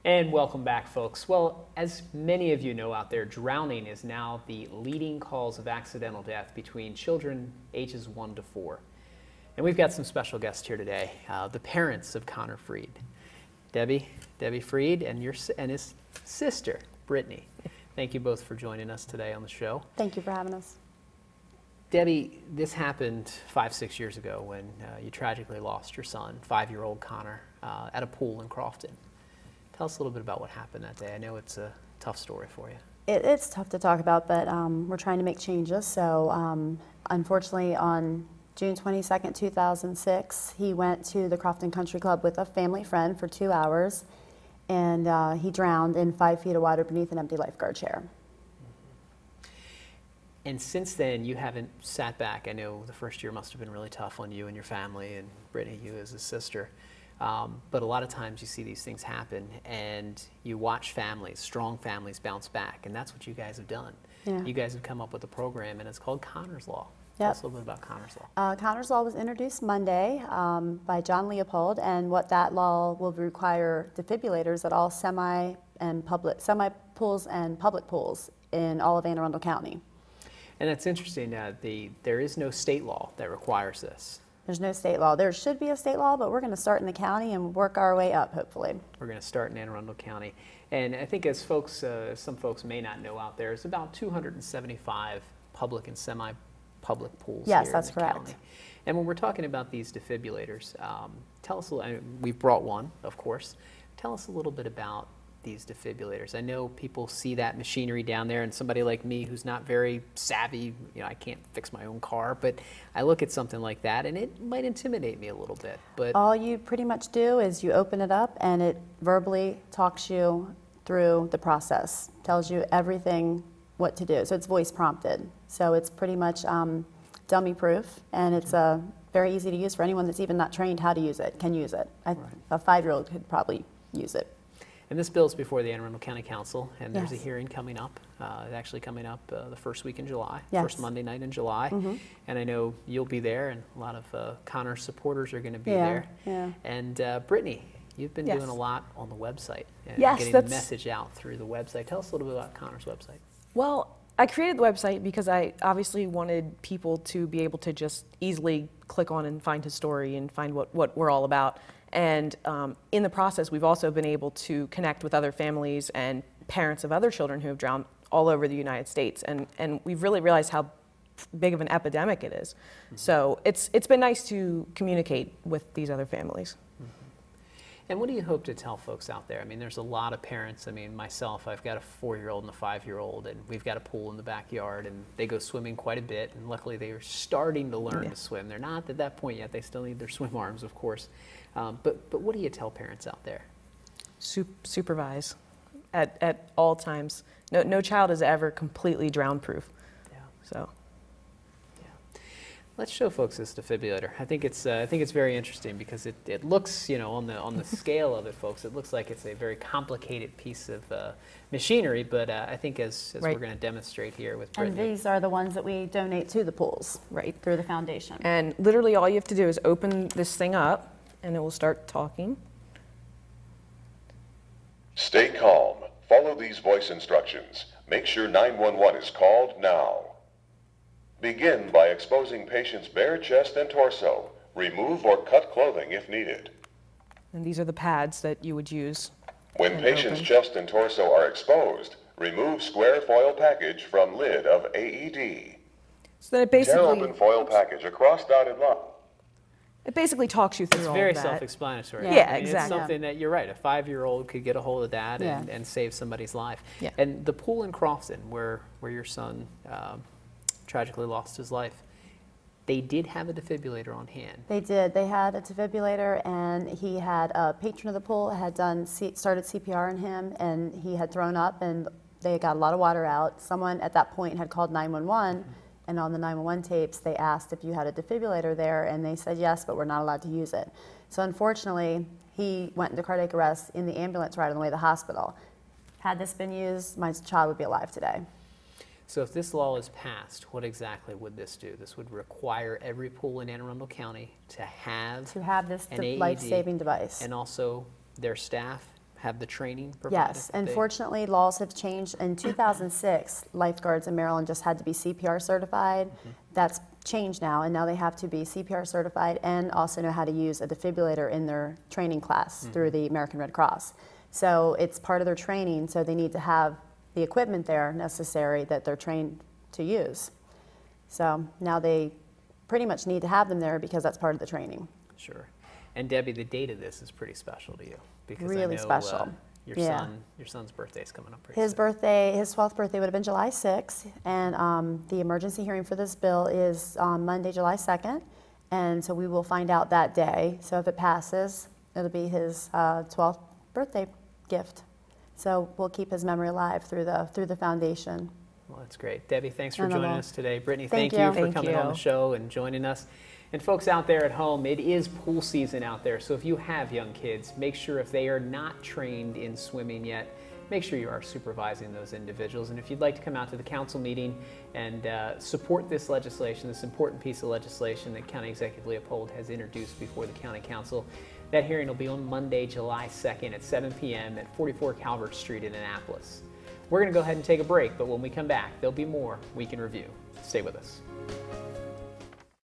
And welcome back, folks. Well, as many of you know out there, drowning is now the leading cause of accidental death between children ages 1 to 4. And we've got some special guests here today, the parents of Connor Freed, Debbie Freed, and his sister, Brittany. Thank you both for joining us today on the show. Thank you for having us. Debbie, this happened 5-6 years ago when you tragically lost your son, 5-year-old Connor, at a pool in Crofton. Tell us a little bit about what happened that day. I know it's a tough story for you. It's tough to talk about, but we're trying to make changes. So unfortunately, on June 22nd, 2006, he went to the Crofton Country Club with a family friend for 2 hours, and he drowned in 5 feet of water beneath an empty lifeguard chair. And since then, you haven't sat back. I know the first year must have been really tough on you and your family, and Brittany, you as a sister. But a lot of times you see these things happen and you watch families, strong families, bounce back, and that's what you guys have done. Yeah. You guys have come up with a program, and it's called Connor's Law. Yep. Tell us a little bit about Connor's Law. Connor's Law was introduced Monday by John Leopold, and what that law will require defibrillators at all semi pools and public pools in all of Anne Arundel County. And that's interesting. There is no state law that requires this. There's no state law. There should be a state law, but we're going to start in the county and work our way up, hopefully. We're going to start in Anne Arundel County. And I think as folks, some folks may not know out there, it's about 275 public and semi-public pools Yes, here that's in the correct. county. And when we're talking about these defibrillators, tell us a little, we've brought one, of course. Tell us a little bit about these defibrillators. I know people see that machinery down there, and somebody like me who's not very savvy, I can't fix my own car, but I look at something like that and it might intimidate me a little bit. But all you pretty much do is you open it up and it verbally talks you through the process, tells you everything what to do. So it's voice prompted. So it's pretty much dummy proof, and it's very easy to use for anyone that's even not trained how to use it, can use it. Right. A 5-year-old could probably use it. And this bill's before the Anne Arundel County Council, and there's Yes. a hearing coming up. It's actually coming up the first week in July, Yes. first Monday night in July. Mm-hmm. And I know you'll be there, and a lot of Connor supporters are going to be Yeah, there. yeah. And Brittany, you've been Yes. doing a lot on the website, and Yes, getting the that's- message out through the website. Tell us a little bit about Connor's website. Well, I created the website because I obviously wanted people to be able to just easily click on and find his story and find what we're all about. And in the process, we've also been able to connect with other families and parents of other children who have drowned all over the United States. And we've really realized how big of an epidemic it is. Mm-hmm. So it's been nice to communicate with these other families. And what do you hope to tell folks out there? I mean, there's a lot of parents. I mean, myself, I've got a 4-year-old and a 5-year-old, and we've got a pool in the backyard, and they go swimming quite a bit, and luckily they are starting to learn to swim. They're not at that point yet. They still need their swim arms, of course. But what do you tell parents out there? Supervise at all times. No child is ever completely drown proof. Yeah. So. Let's show folks this defibrillator. I think it's very interesting because it looks, on the scale of it, folks, it looks like it's a very complicated piece of machinery. But I think as Right. we're going to demonstrate here with And Brittany. these are the ones that we donate to the pools, Right. through the foundation. And literally all you have to do is open this thing up and it will start talking. Stay calm. Follow these voice instructions. Make sure 911 is called now. Begin by exposing patient's bare chest and torso. Remove or cut clothing if needed. And these are the pads that you would use. When And patient's open. chest and torso are exposed, remove square foil package from lid of AED. So then it Tear open basically, foil package across dotted line. talks you through It's all very of that. self-explanatory. Yeah. Yeah, I mean, exactly. It's something that you're right. A 5-year-old could get a hold of that Yeah. and save somebody's life. Yeah. And the pool in Crofton, where your son tragically lost his life, they did have a defibrillator on hand. They did. They had a defibrillator, and he had a patron of the pool had started CPR on him, and he had thrown up, and they got a lot of water out. Someone at that point had called 911, and on the 911 tapes, they asked if you had a defibrillator there, and they said yes, but we're not allowed to use it. So unfortunately, he went into cardiac arrest in the ambulance ride on the way to the hospital. Had this been used, my child would be alive today. So if this law is passed, what exactly would this do? This would require every pool in Anne Arundel County to have This an AED, life-saving device. and also their staff have the training provided? Yes, that they- unfortunately, laws have changed. In 2006, lifeguards in Maryland just had to be CPR certified. That's changed now, and now they have to be CPR certified and also know how to use a defibrillator in their training class through the American Red Cross. So it's part of their training, so they need to have the equipment there necessary that they're trained to use. So now they pretty much need to have them there because that's part of the training. Sure. And Debbie, the date of this is pretty special to you because Really I know, special. your son's birthday is coming up pretty His soon. birthday, his 12th birthday would have been July 6th, and the emergency hearing for this bill is on Monday, July 2nd, and so we will find out that day. So if it passes, it'll be his 12th birthday gift. So we'll keep his memory alive through the foundation. Well, that's great. Debbie, thanks for No, no, joining no. us today. Brittany, Thank thank you you. for Thank coming on you. the show and joining us. And folks out there at home, it is pool season out there, so if you have young kids, make sure if they are not trained in swimming yet, make sure you are supervising those individuals. And if you'd like to come out to the council meeting and support this legislation, this important piece of legislation that County Executive Leopold has introduced before the County Council, that hearing will be on Monday, July 2nd at 7 p.m. at 44 Calvert Street in Annapolis. We're going to go ahead and take a break, but when we come back, there'll be more Week in Review. Stay with us.